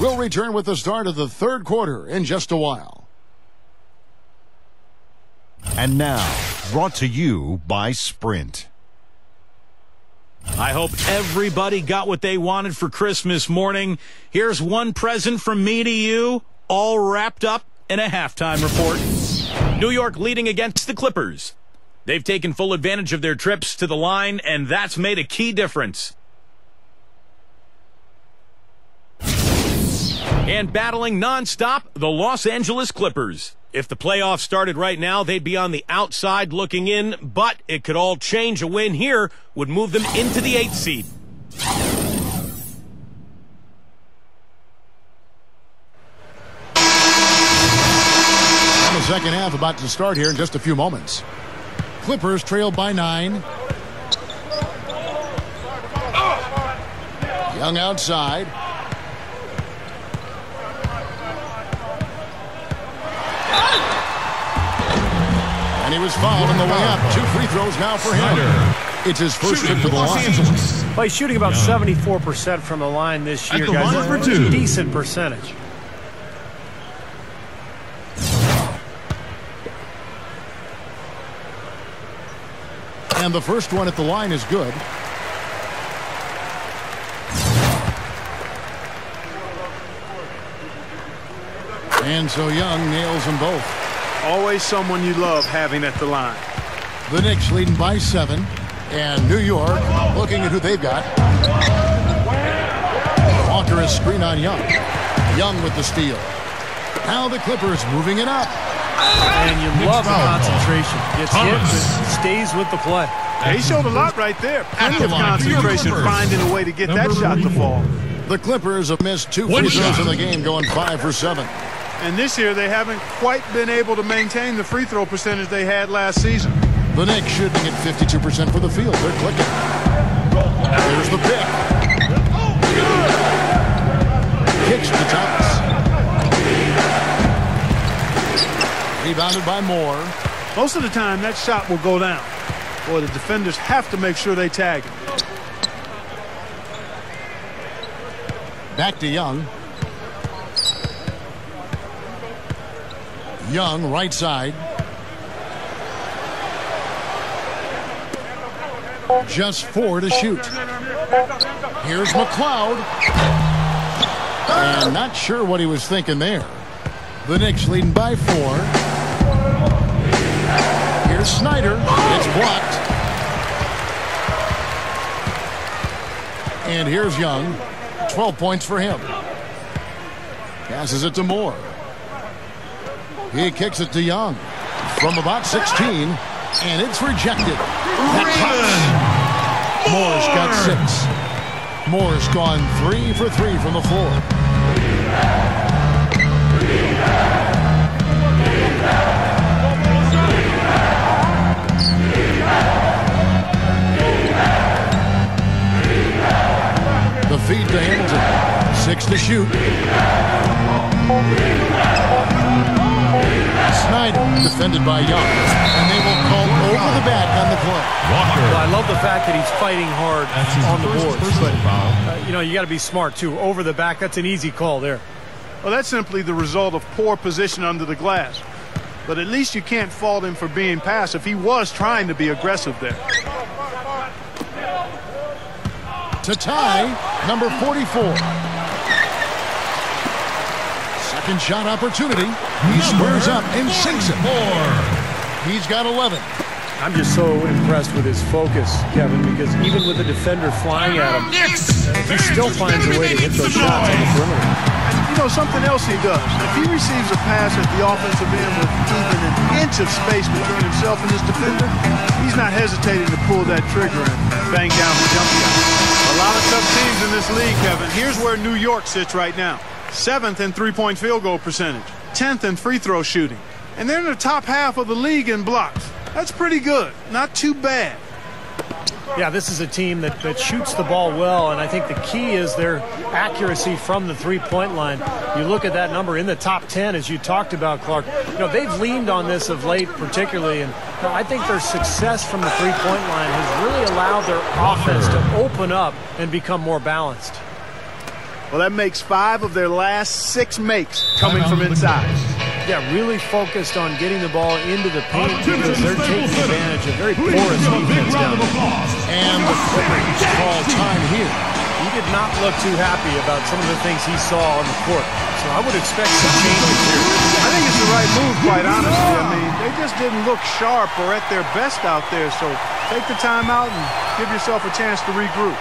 We'll return with the start of the third quarter in just a while. And now, brought to you by Sprint. I hope everybody got what they wanted for Christmas morning. Here's one present from me to you, all wrapped up in a halftime report. New York leading against the Clippers. They've taken full advantage of their trips to the line, and that's made a key difference. And battling nonstop, the Los Angeles Clippers. If the playoffs started right now, they'd be on the outside looking in, but it could all change. A win here would move them into the 8th seed. And the second half about to start here in just a few moments. Clippers trail by 9. Young outside. And he was fouled on the way up. 2 free throws now for him. It's his first trip to the line. Well, he's shooting about 74% from the line this year, guys. That's a decent percentage. And the first one at the line is good. And so Young nails them both. Always someone you love having at the line. The Knicks leading by 7. And New York looking at who they've got. Walker is screen on Young. Young with the steal. Now the Clippers moving it up. And you love the concentration. Gets hit, but stays with the play. He showed a lot right there. Plenty of concentration, finding a way to get that shot to fall. The Clippers have missed 2 free throws in the game, going 5 for 7. And this year, they haven't quite been able to maintain the free throw percentage they had last season. The Knicks shooting at 52% for the field. They're clicking. There's the pick. Kicks to Thomas. Rebounded by Moore. Most of the time, that shot will go down. Boy, the defenders have to make sure they tag him. Back to Young. Young, right side. Just 4 to shoot. Here's McLeod. And not sure what he was thinking there. The Knicks leading by 4. Here's Snyder. It's blocked. And here's Young. 12 points for him. Passes it to Moore. He kicks it to Young from about 16, and it's rejected. That counts. Moore's got 6. Moore's gone 3 for 3 from the floor. The feed to Hamilton. 6 to shoot. Snyder defended by Young, and they will call over the back on the play. Well, I love the fact that he's fighting hard on the boards, but you got to be smart too. Over the back, that's an easy call there. Well, that's simply the result of poor position under the glass. But at least you can't fault him for being passive. He was trying to be aggressive there. To tie, number 44. Second shot opportunity. He squares up and sinks it. He's got 11. I'm just so impressed with his focus, Kevin, because even with the defender flying at him, he still finds a way to hit those shots on the perimeter. You know, something else he does. If he receives a pass at the offensive end with even an inch of space between himself and his defender, he's not hesitating to pull that trigger and bang down the jump shot. A lot of tough teams in this league, Kevin. Here's where New York sits right now. 7th in three-point field goal percentage. 10th in free throw shooting. And they're in the top half of the league in blocks. That's pretty good. Not too bad. Yeah, this is a team that shoots the ball well, and I think the key is their accuracy from the three-point line. You look at that number in the top 10, as you talked about, Clark. They've leaned on this of late particularly, and I think their success from the three-point line has really allowed their offense to open up and become more balanced. Well, that makes 5 of their last 6 makes coming from inside. Yeah, really focused on getting the ball into the paint because they're taking advantage of very porous defense down there. And the Clippers call time here. He did not look too happy about some of the things he saw on the court. So I would expect some changes here. I think it's the right move, quite honestly. I mean, they just didn't look sharp or at their best out there. So take the time out and give yourself a chance to regroup.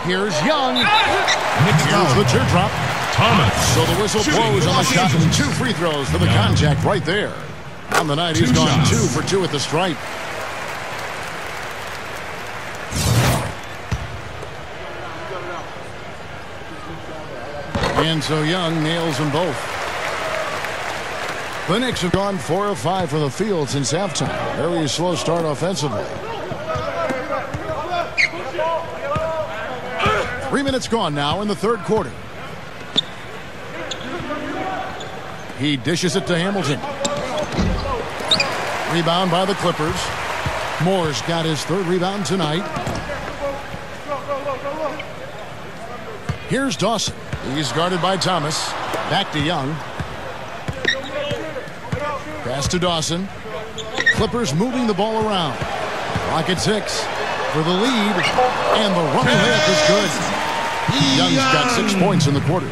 Here's Young. Here's the teardrop. Thomas. So the whistle blows on the shot, and 2 free throws for the contact right there. On the night, he's gone 2 for 2 at the stripe. And so Young nails them both. The Knicks have gone 4 of 5 from the field since halftime. Very slow start offensively. 3 minutes gone now in the third quarter. He dishes it to Hamilton. Rebound by the Clippers. Moore's got his 3rd rebound tonight. Here's Dawson. He's guarded by Thomas. Back to Young. Pass to Dawson. Clippers moving the ball around. Clock at 6 for the lead. And the running layup is good. Young's got 6 points in the quarter.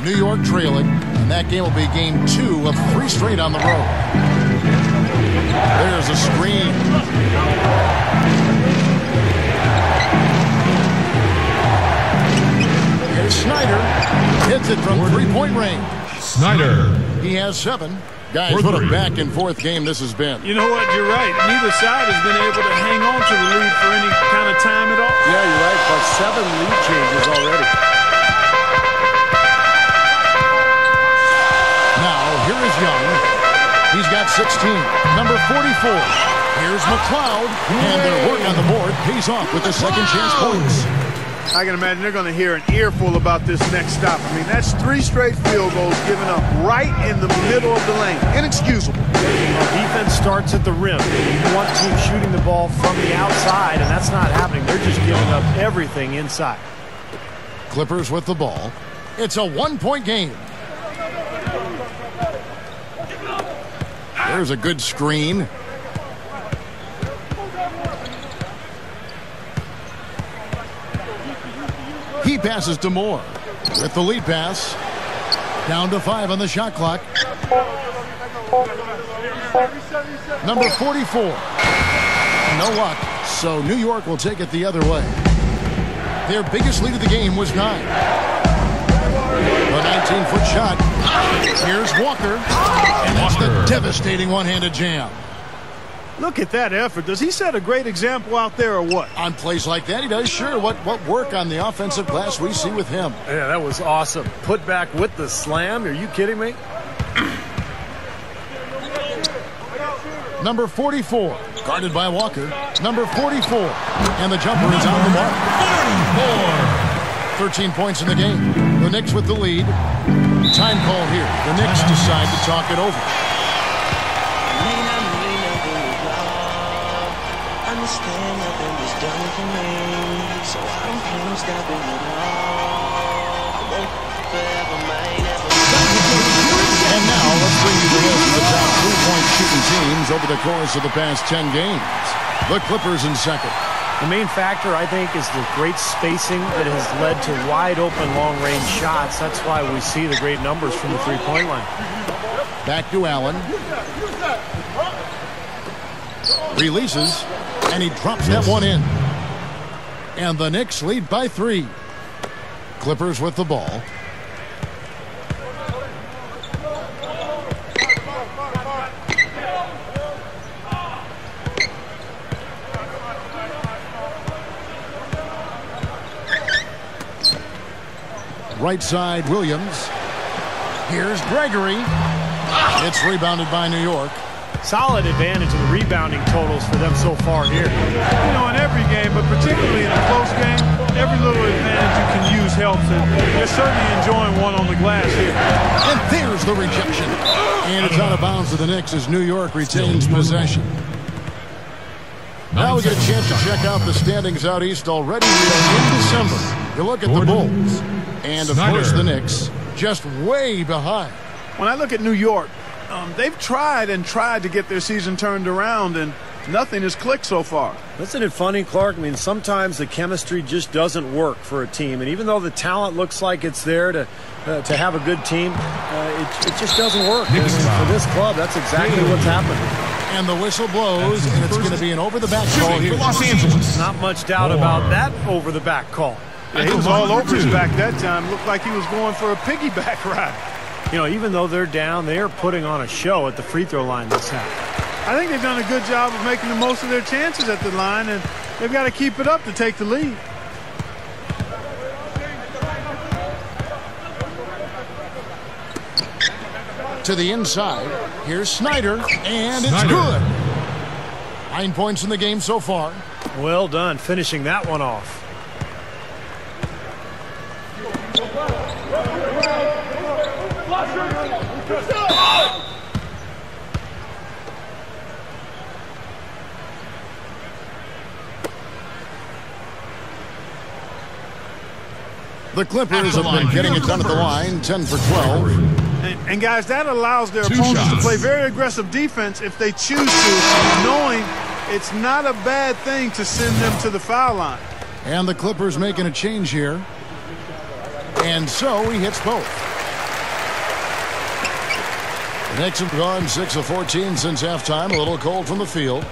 New York trailing. And that game will be game 2 of 3 straight on the road. There's a screen. Here's Snyder. Hits it from 3-point range. Snyder. He has 7. Guys, what a back and forth game this has been. You know what? You're right. Neither side has been able to hang on to the lead for any kind of time at all. Yeah, you're right. But 7 lead changes already. Now, here is Young. He's got 16. Number 44. Here's McLeod. And their work on the board pays off with the second chance points. I can imagine they're going to hear an earful about this next stop. I mean, that's 3 straight field goals given up right in the middle of the lane. Inexcusable. Defense starts at the rim. You want teams shooting the ball from the outside, and that's not happening. They're just giving up everything inside. Clippers with the ball. It's a 1-point game. There's a good screen. He passes to Moore with the lead pass. Down to 5 on the shot clock. Number 44. No luck, so New York will take it the other way. Their biggest lead of the game was 9. The 19-foot shot. Here's Walker. And that's the devastating one-handed jam. Look at that effort. Does he set a great example out there or what? On plays like that, he does. Sure. What work on the offensive glass we see with him. Yeah, that was awesome. Put back with the slam. Are you kidding me? Number 44. Guarded by Walker. Number 44. And the jumper is on the mark. 13 points in the game. The Knicks with the lead. Time call here. The Knicks decide to talk it over. Understand nothing was done for me, so I don't plan on stopping at all. I won't forever, might never. And now let's bring you the list of the top 3-point shooting teams over the course of the past 10 games. The Clippers in second. The main factor, I think, is the great spacing that has led to wide-open long-range shots. That's why we see the great numbers from the three-point line. Back to Allen. Releases, and he drops that one in. And the Knicks lead by 3. Clippers with the ball. Right side, Williams. Here's Gregory. It's rebounded by New York. Solid advantage in the rebounding totals for them so far here. You know, in every game, but particularly in a close game, every little advantage you can use helps, and they're certainly enjoying one on the glass here. And there's the rejection. And it's out of bounds to the Knicks as New York retains possession. Now we get a chance to check out the standings out east already. We are in December. You look at the Bulls and, of course, the Knicks just way behind. When I look at New York, they've tried to get their season turned around, and nothing has clicked so far. Isn't it funny, Clark? I mean, sometimes the chemistry just doesn't work for a team. And even though the talent looks like it's there to have a good team, it just doesn't work. And for this club, that's exactly what's happened. And the whistle blows, and it's going to be an over-the-back call here. Los Angeles. Not much doubt about that over-the-back call. Yeah, he was all over his back that time. Looked like he was going for a piggyback ride. You know, even though they're down, they are putting on a show at the free throw line this half. I think they've done a good job of making the most of their chances at the line, and they've got to keep it up to take the lead. To the inside. Here's Snyder, and it's good. 9 points in the game so far. Well done, finishing that one off. The Clippers have been getting it done at the line, 10 for 12. And guys, that allows their opponents to play very aggressive defense if they choose to, knowing it's not a bad thing to send them to the foul line. And the Clippers making a change here. And so he hits both. The Knicks have gone 6 of 14 since halftime. A little cold from the field.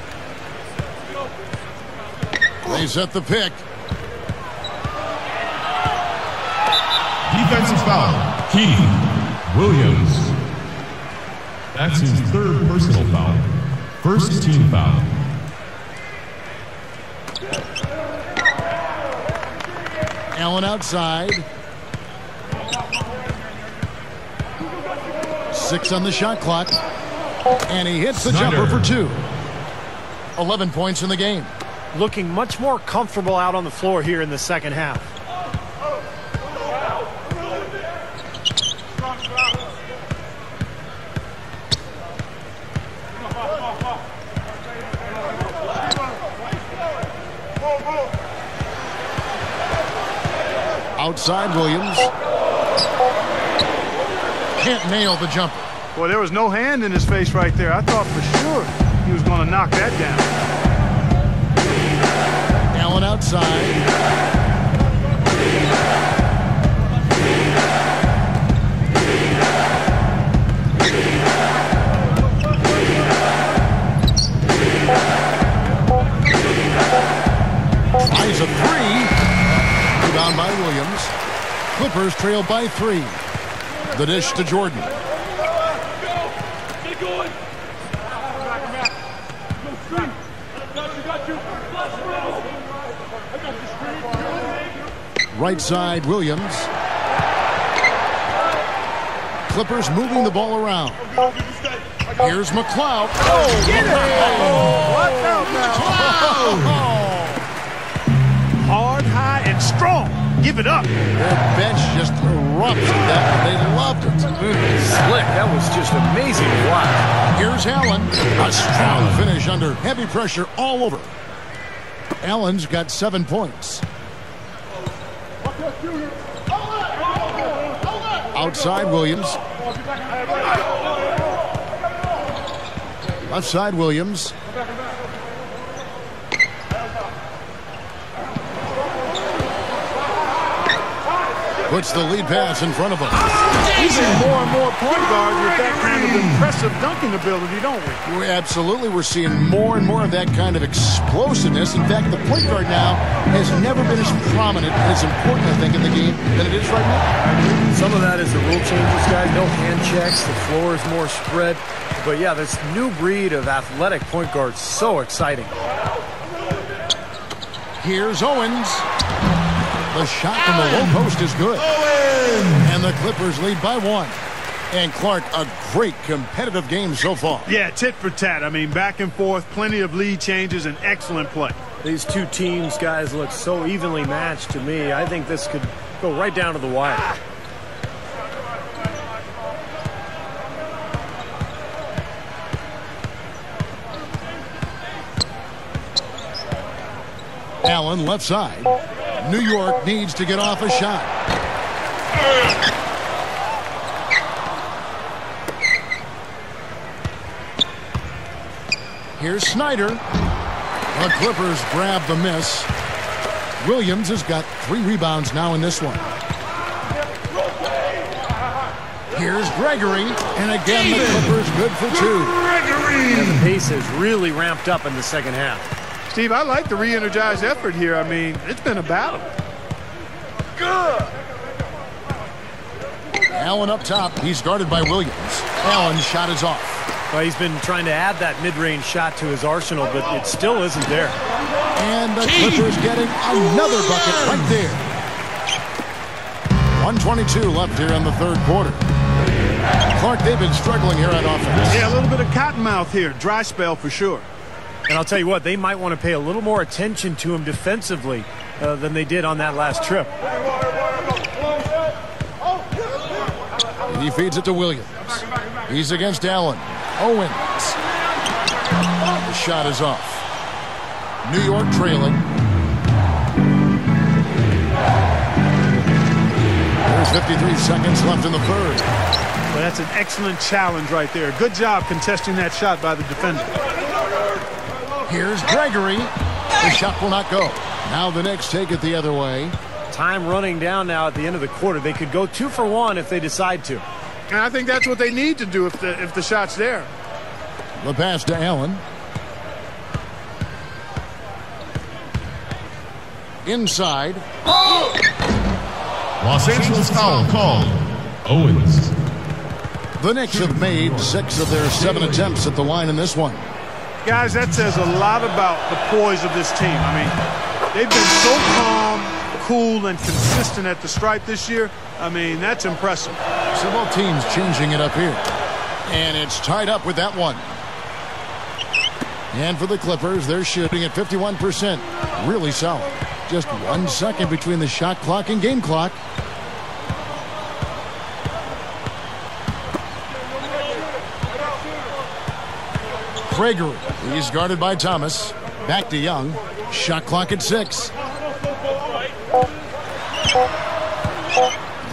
They set the pick. Defensive foul. Keith Williams. That's his third personal foul. First team foul. Allen outside. 6 on the shot clock. And he hits the jumper for 2. 11 points in the game. Looking much more comfortable out on the floor here in the second half. Outside Williams. Can't nail the jumper. Boy, there was no hand in his face right there. I thought for sure he was going to knock that down. Allen outside. Tries a 3. Rebound by Williams. Clippers trail by 3. The dish to Jordan. Right side, Williams. Clippers moving the ball around. Here's McLeod. Oh, get it! What the? Hard, high, and strong. Give it up. That bench just erupts at that. They loved it. Slick. That was just amazing to watch. Here's Allen. A strong finish under heavy pressure all over. Allen's got 7 points. Outside Williams. Left side Williams. Puts the lead pass in front of him. We see more and more point guards with that kind of impressive dunking ability, don't we? Absolutely. We're seeing more and more of that kind of explosiveness. In fact, the point guard now has never been as prominent and as important, I think, in the game than it is right now. Some of that is the rule changes, guys. No hand checks. The floor is more spread. But, yeah, this new breed of athletic point guards, so exciting. Here's Owens. The shot from the low post is good. And the Clippers lead by 1. And Clark, a great competitive game so far. Yeah, tit for tat. I mean, back and forth, plenty of lead changes and excellent play. These two teams, guys, look so evenly matched to me. I think this could go right down to the wire. Allen left side. New York needs to get off a shot. Here's Snyder. The Clippers grab the miss. Williams has got 3 rebounds now in this one. Here's Gregory, and again the Clippers good for 2. And the pace has really ramped up in the second half. Steve, I like the re-energized effort here. I mean, it's been a battle. Good. Allen up top. He's guarded by Williams. Allen's shot is off. Well, he's been trying to add that mid-range shot to his arsenal, but it still isn't there. And the Clippers getting another bucket right there. 1:22 left here in the third quarter. Clark, they've been struggling here on offense. Yeah, a little bit of cottonmouth here. Dry spell for sure. And I'll tell you what, they might want to pay a little more attention to him defensively than they did on that last trip. He feeds it to Williams. He's against Allen. Owens. The shot is off. New York trailing. There's 53 seconds left in the third. Well, that's an excellent challenge right there. Good job contesting that shot by the defender. Here's Gregory. The shot will not go. Now the Knicks take it the other way. Time running down now at the end of the quarter. They could go 2 for 1 if they decide to. And I think that's what they need to do if the shot's there. The pass to Allen. Inside. Los Angeles foul called. Owens. The Knicks have made 6 of their 7 attempts at the line in this one. Guys, that says a lot about the poise of this team. I mean, they've been so calm, cool, and consistent at the stripe this year. I mean, that's impressive. So both teams changing it up here. And it's tied up with that one. And for the Clippers, they're shooting at 51%. Really solid. Just 1 second between the shot clock and game clock. Gregory. He's guarded by Thomas. Back to Young. Shot clock at 6.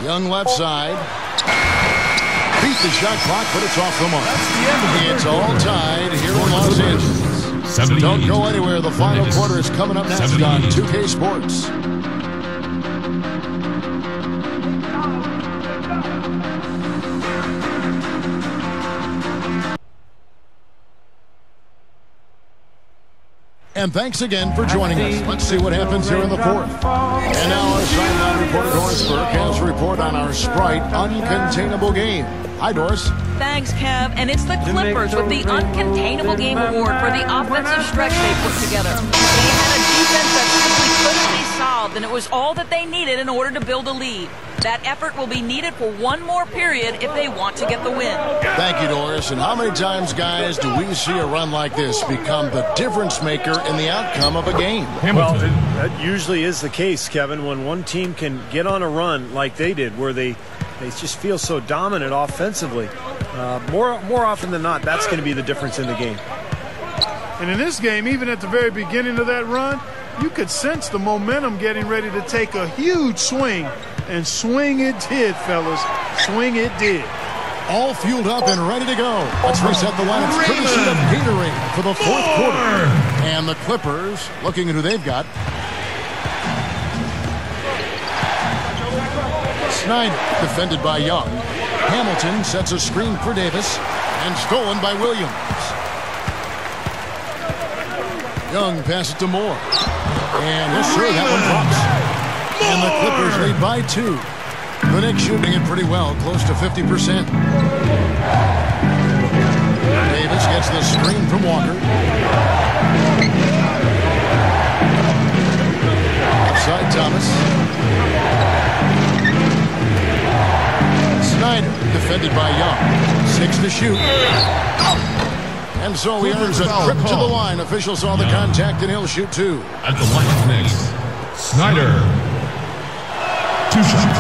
Young left side. Beat the shot clock, but it's off the mark. It's all tied here in Los Angeles. Don't go anywhere. The final quarter is coming up next on 2K Sports. And thanks again for joining us. Let's see what happens here in the fourth. And now our sideline reporter Doris Burke has a report on our Sprite Uncontainable Game. Hi, Doris. Thanks, Kev. And it's the Clippers with the Uncontainable Game Award for the offensive stretch they put together. They had a defense that simply couldn't be solved, and it was all that they needed in order to build a lead. That effort will be needed for one more period if they want to get the win. Thank you, Doris. And how many times, guys, do we see a run like this become the difference maker in the outcome of a game? Well, that usually is the case, Kevin, when one team can get on a run like they did, where they just feel so dominant offensively. More often than not, that's going to be the difference in the game. And in this game, even at the very beginning of that run, you could sense the momentum getting ready to take a huge swing. And swing it did, fellas. Swing it did. All fueled up and ready to go. Let's reset the lineups courtesy of Gatorade for the fourth quarter. And the Clippers looking at who they've got. Snyder defended by Young. Hamilton sets a screen for Davis and stolen by Williams. Young passes to Moore. And yes, sir, that one drops. And the Clippers lead by 2. The Knicks shooting it pretty well, close to 50%. Davis gets the screen from Walker. Outside Thomas. Snyder defended by Young. 6 to shoot. And so he earns a trip to the line. Officials saw the contact and he'll shoot 2. At the line next, Snyder. 2 shots.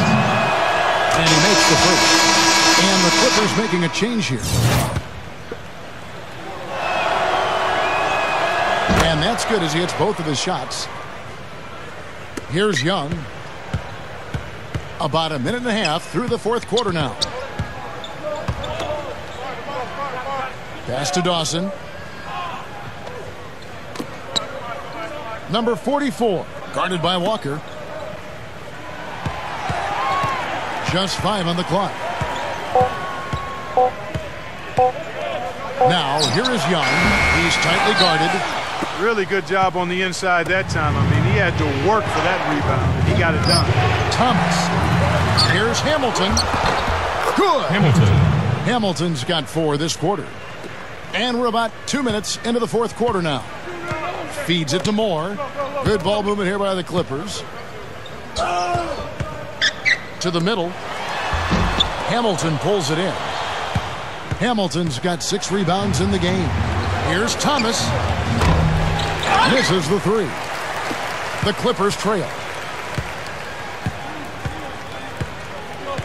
And he makes the first. And the Clippers making a change here. And that's good as he hits both of his shots. Here's Young. About a minute and a half through the fourth quarter now. Pass to Dawson. Number 44, guarded by Walker. Just 5 on the clock. Now, here is Young. He's tightly guarded. Really good job on the inside that time. I mean, he had to work for that rebound, and he got it done. Thomas. Here's Hamilton. Good. Hamilton's got 4 this quarter. And we're about 2 minutes into the fourth quarter now. Feeds it to Moore. Good ball movement here by the Clippers. To the middle. Hamilton pulls it in. Hamilton's got 6 rebounds in the game. Here's Thomas. Misses the 3. The Clippers trail.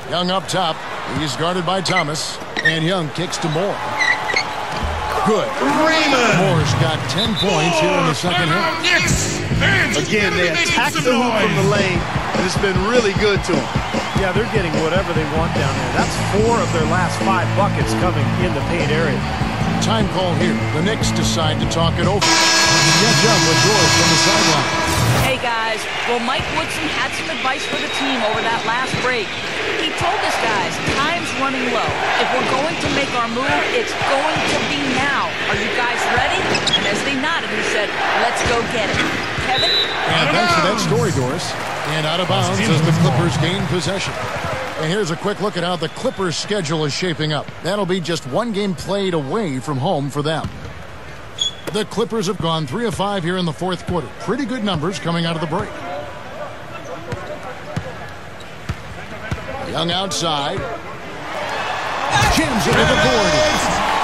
Young up top. He's guarded by Thomas. And Young kicks to Moore. Good. Moore's got 10 points here in the second half. Again, they attack the hoop from the lane, and it's been really good to them. Yeah, they're getting whatever they want down there. That's 4 of their last 5 buckets coming in the paint area. Time call here. The Knicks decide to talk it over. Catch up with George from the sideline. Hey, guys. Well, Mike Woodson had some advice for the team over that last break. He told us, guys, time's running low. If we're going to make our move, it's going to be now. Are you guys ready? And as they nodded, he said, let's go get it. Kevin? And thanks for that story, Doris. And out of bounds as the Clippers gain possession. And here's a quick look at how the Clippers' schedule is shaping up. That'll be just 1 game played away from home for them. The Clippers have gone 3 of 5 here in the fourth quarter. Pretty good numbers coming out of the break. Young outside. Jams it with authority.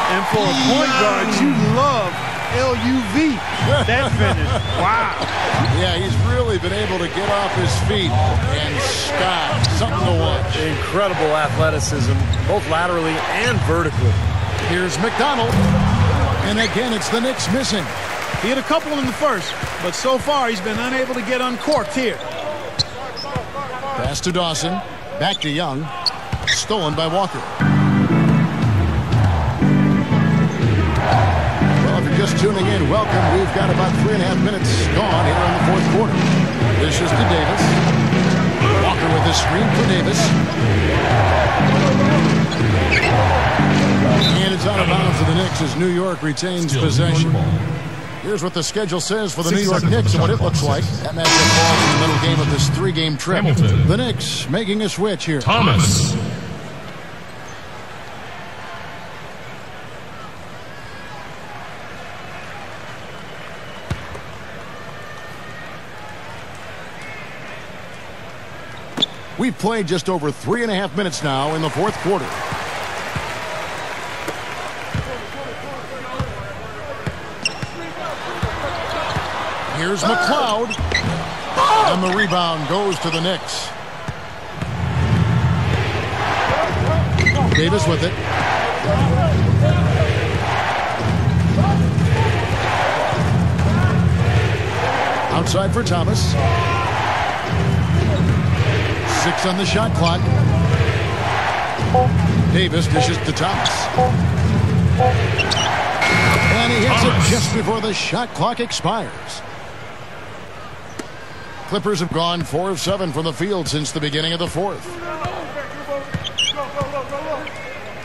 And for a point guard, you love LUV. That finish. Wow. Yeah, he's really been able to get off his feet and sky. Something to watch. Incredible athleticism, both laterally and vertically. Here's McDonald. And again, it's the Knicks missing. He hit a couple in the first, but so far he's been unable to get uncorked here. Pass to Dawson. Back to Young. Stolen by Walker. Well, if you're just tuning in, welcome. We've got about 3.5 minutes gone here in the fourth quarter. This is to Davis. Walker with the screen for Davis. And it's out of bounds to the Knicks as New York retains possession. Here's what the schedule says for the New York Knicks and what it looks like. That matchup falls in the middle game of this 3-game trip. Hamilton. The Knicks making a switch here. Thomas. We've played just over 3.5 minutes now in the fourth quarter. Here's McLeod. And the rebound goes to the Knicks. Davis with it. Outside for Thomas. 6 on the shot clock. Davis dishes to Thomas. And he hits it just before the shot clock expires. Clippers have gone 4 of 7 from the field since the beginning of the fourth.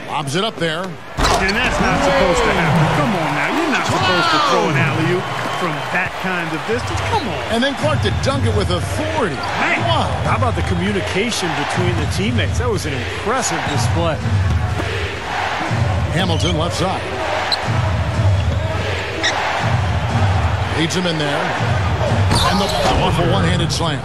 Lobs it up there. And that's not supposed to happen. Come on now. You're not supposed to throw an alley-oop from that kind of distance. Come on. And then Clark to dunk it with authority. Man, wow. How about the communication between the teammates? That was an impressive display. Hamilton left side. Leads him in there. And the powerful one-handed slam.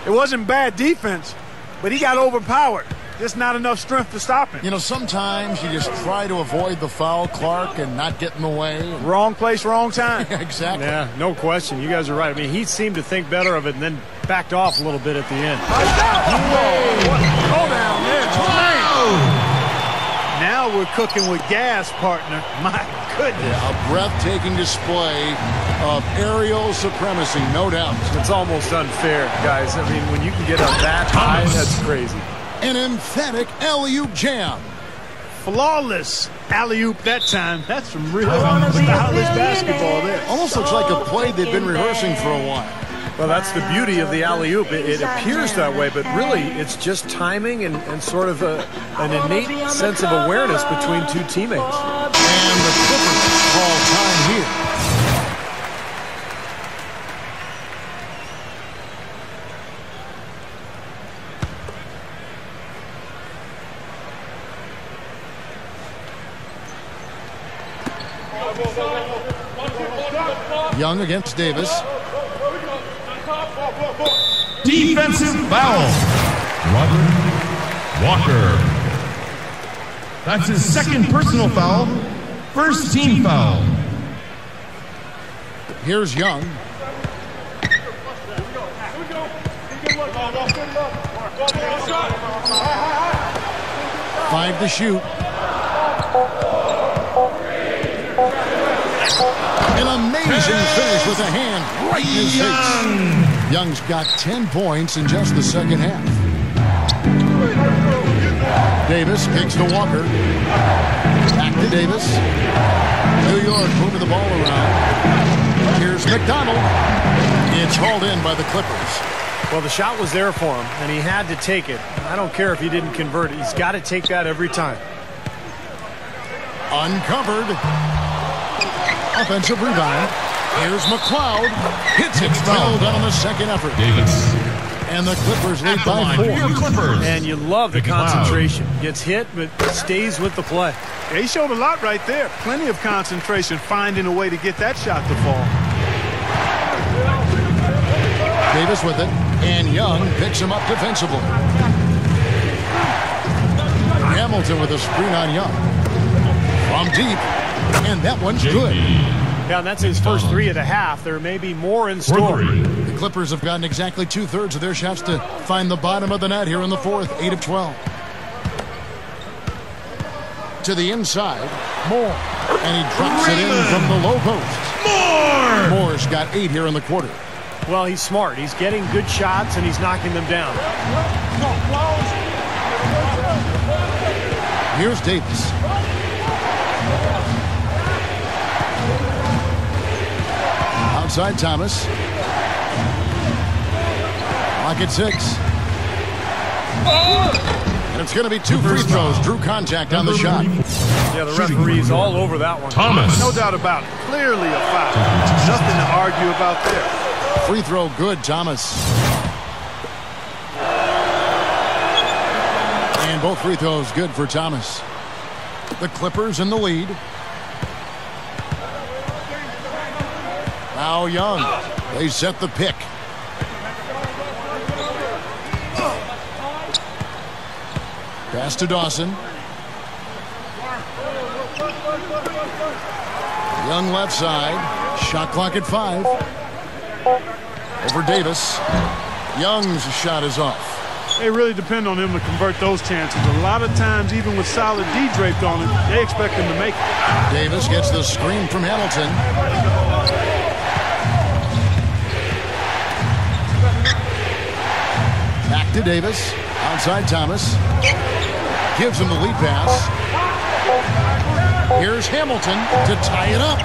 It wasn't bad defense, but he got overpowered. Just not enough strength to stop him. You know, sometimes you just try to avoid the foul, Clark, and not get in the way. Wrong place, wrong time. Exactly. Yeah, no question. You guys are right. I mean, he seemed to think better of it and then backed off a little bit at the end. Go down there. Now Now we're cooking with gas, partner. My goodness. Yeah, a breathtaking display of aerial supremacy, no doubt. It's almost unfair, guys. I mean, when you can get up that high, that's crazy. An emphatic alley-oop jam. Flawless alley-oop that time. That's some real stylish basketball there. Almost looks like a play they've been rehearsing for a while. Well, that's the beauty of the alley-oop. It appears that way, but really it's just timing and sort of an innate sense of awareness between two teammates. And the Clippers call time here. Young against Davis. Defensive foul. Roderick Walker. That's his second personal foul. First team foul. Here's Young. Five to shoot. An amazing finish with a hand right in his face. Young's got 10 points in just the second half. Davis kicks to Walker. Back to Davis. New York moving the ball around. Here's McDonald. It's hauled in by the Clippers. Well, the shot was there for him, and he had to take it. I don't care if he didn't convert it. He's got to take that every time. Uncovered. Offensive rebound. Here's McLeod. Hits it. Fouled on the second effort. Davis. And the Clippers lead by 4. And you love the concentration. Gets hit, but stays with the play. Yeah, he showed a lot right there. Plenty of concentration, finding a way to get that shot to fall. Davis with it. And Young picks him up defensively. Hamilton with a screen on Young. From deep. And that one's good. Yeah, and that's his first three of the half. There may be more in store. The Clippers have gotten exactly 2/3 of their shots to find the bottom of the net here in the fourth. 8 of 12. To the inside. Moore. And he drops it in from the low post. Moore's got 8 here in the quarter. Well, he's smart. He's getting good shots, and he's knocking them down. Here's Davis. Outside Thomas. Lock at 6. And it's going to be 2 free throws. Drew contact on the shot. Yeah, the referee's all over that one. Thomas. No doubt about it. Clearly a foul. Nothing to argue about there. Free throw good, Thomas. And both free throws good for Thomas. The Clippers in the lead. Now Young. They set the pick. Pass to Dawson. Young left side. Shot clock at 5. Over Davis. Young's shot is off. They really depend on him to convert those chances. A lot of times, even with solid D draped on it, they expect him to make it. Davis gets the screen from Hamilton. Back to Davis. Outside Thomas. Gives him the lead pass. Here's Hamilton to tie it up.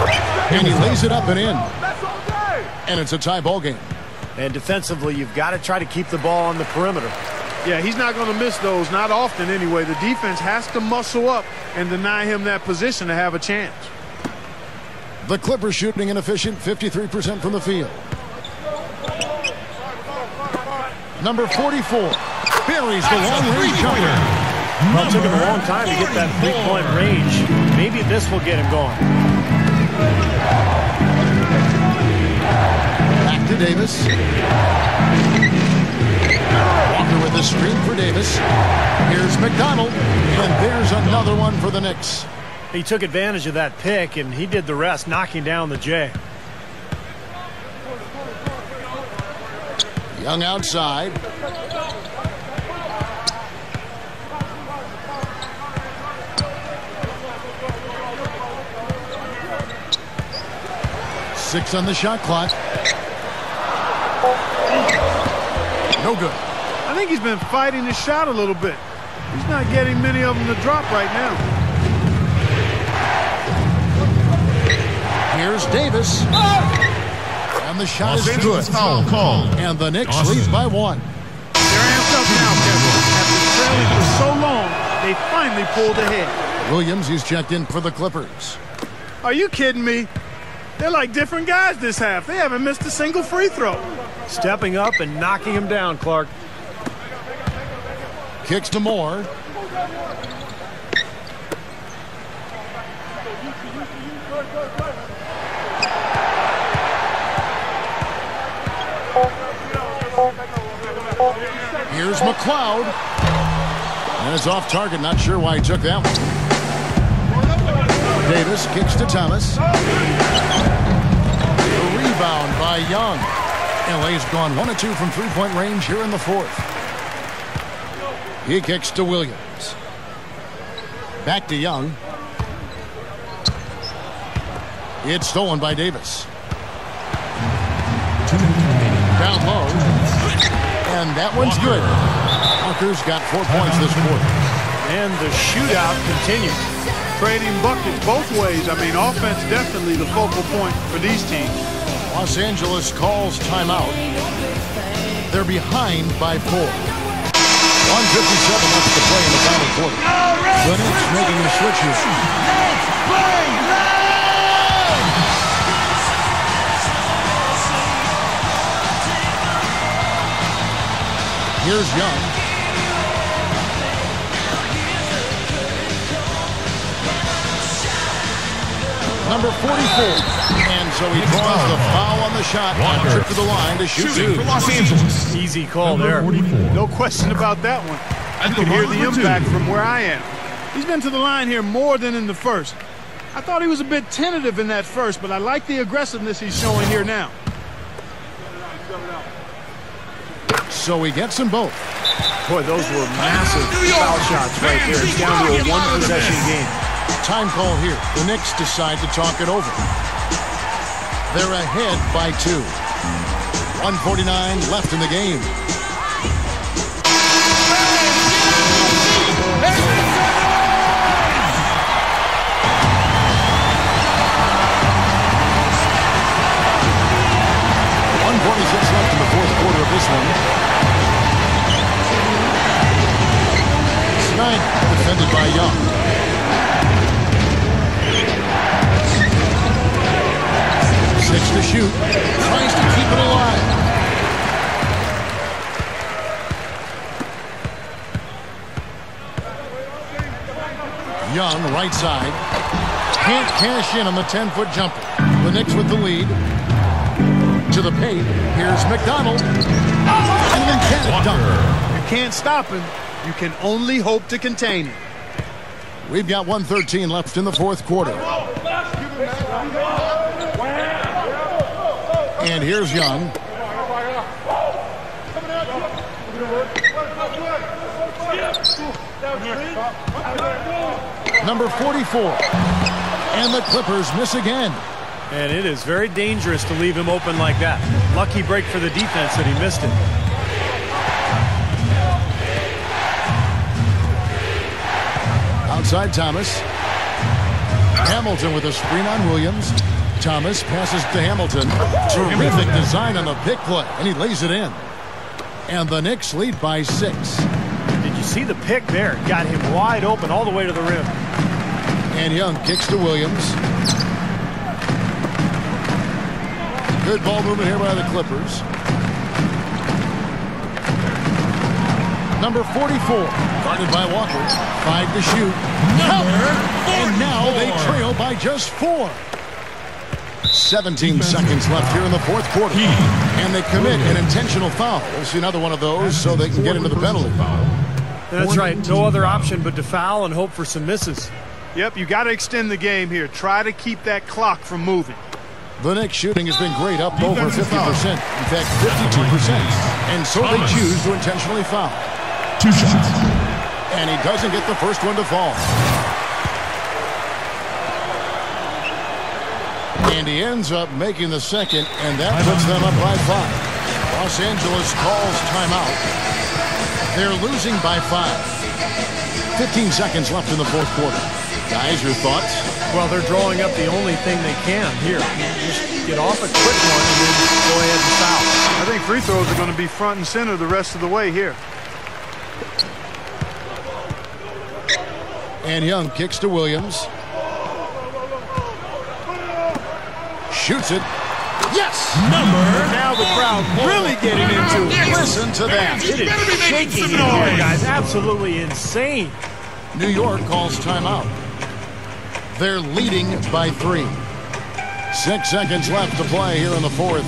And he lays it up and in. And it's a tie ball game. And defensively, you've got to try to keep the ball on the perimeter. Yeah, he's not going to miss those, not often anyway. The defense has to muscle up and deny him that position to have a chance. The Clippers shooting an efficient 53% from the field. Number 44 buries the long-range jumper. Well, it took him a long time to get that three-point range. Maybe this will get him going. Back to Davis. Walker with the screen for Davis. Here's McDonald. And there's another one for the Knicks. He took advantage of that pick, and he did the rest, knocking down the J. Young outside. 6 on the shot clock. No good. I think he's been fighting his shot a little bit. He's not getting many of them to drop right now. Here's Davis. And the shot is good. Foul called. And the Knicks lead by 1. They're amped up now, Kevin. After trailing for so long, they finally pulled ahead. Williams, he's checked in for the Clippers. Are you kidding me? They're like different guys this half. They haven't missed a single free throw. Stepping up and knocking him down, Clark. Kicks to Moore. Here's McLeod. And it's off target. Not sure why he took that one. Davis kicks to Thomas. A rebound by Young. LA's gone 1 of 2 from three-point range here in the fourth. He kicks to Williams. Back to Young. It's stolen by Davis. Down low. And that one's good. Walker's got 4 points this quarter. And the shootout continues. Trading buckets both ways. I mean, offense definitely the focal point for these teams. Los Angeles calls timeout. They're behind by 4. 1:57 left to play in the final quarter. The Knicks making a switch here. Here's Young. Number 44. And so he draws the foul on the shot. On trip to the line to shoot 2. For Los Angeles. Easy call Number there. 44. No question about that one. You can hear the impact from where I am. He's been to the line here more than in the first. I thought he was a bit tentative in that first, but I like the aggressiveness he's showing here now. So he gets them both. Boy, those were massive foul shots right there. It's down to a one-possession game. Time call here. The Knicks decide to talk it over. They're ahead by 2. 1:49 left in the game. Left in the fourth quarter of this one. Snyder defended by Young. Six to shoot. Tries to keep it alive. Young, right side. Can't cash in on the 10-foot jumper. The Knicks with the lead. To the paint. Here's McDonald. And then can't dunk. You can't stop him. You can only hope to contain him. We've got 1:13 left in the fourth quarter. And here's Young. Number 44. And the Clippers miss again. And it is very dangerous to leave him open like that. Lucky break for the defense that he missed it. Outside Thomas. Hamilton with a screen on Williams. Thomas passes to Hamilton. Terrific design on the pick play. And he lays it in. And the Knicks lead by 6. Did you see the pick there? Got him wide open all the way to the rim. And Young kicks to Williams. Good ball movement here by the Clippers. Number 44, guarded by Walker. 5 to shoot. And now they trail by just 4. 17 seconds left here in the fourth quarter. And they commit an intentional foul. We'll see another one of those so they can get into the penalty. That's right. No other option but to foul and hope for some misses. Yep, you got to extend the game here. Try to keep that clock from moving. The Knicks shooting has been great, up over 50%. In fact, 52%. And so they choose to intentionally foul. 2 shots. And he doesn't get the first one to fall. And he ends up making the second, and that puts them up by 5. Los Angeles calls timeout. They're losing by 5. 15 seconds left in the fourth quarter. Guys, your thoughts? Well, they're drawing up the only thing they can here. Just get off a quick one and then go ahead and foul. I think free throws are going to be front and center the rest of the way here. And Young kicks to Williams. Shoots it. Yes! Now the crowd really getting into it. Listen to that. It is shaking in here, guys. Absolutely insane. New York calls timeout. They're leading by 3. 6 seconds left to play here in the fourth.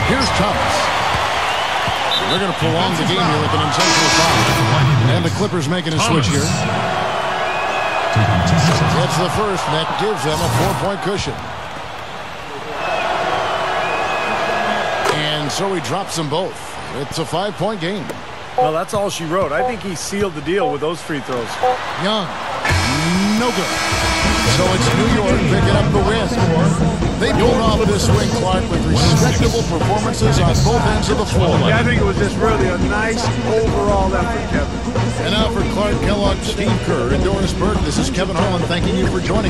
Here's Thomas. They're going to prolong the game here with an intentional foul. And the Clippers making a switch here. That's the first, and that gives them a 4-point cushion. And so he drops them both. It's a 5-point game. Well, that's all she wrote. I think he sealed the deal with those free throws. Young, no good. So it's New York picking up the win. They pulled off this win, Clark, with respectable performances on both ends of the floor. Yeah, I think it was just really a nice overall effort, Kevin. And now for Clark Kellogg, Steve Kerr, and Doris Burke, this is Kevin Harlan thanking you for joining us.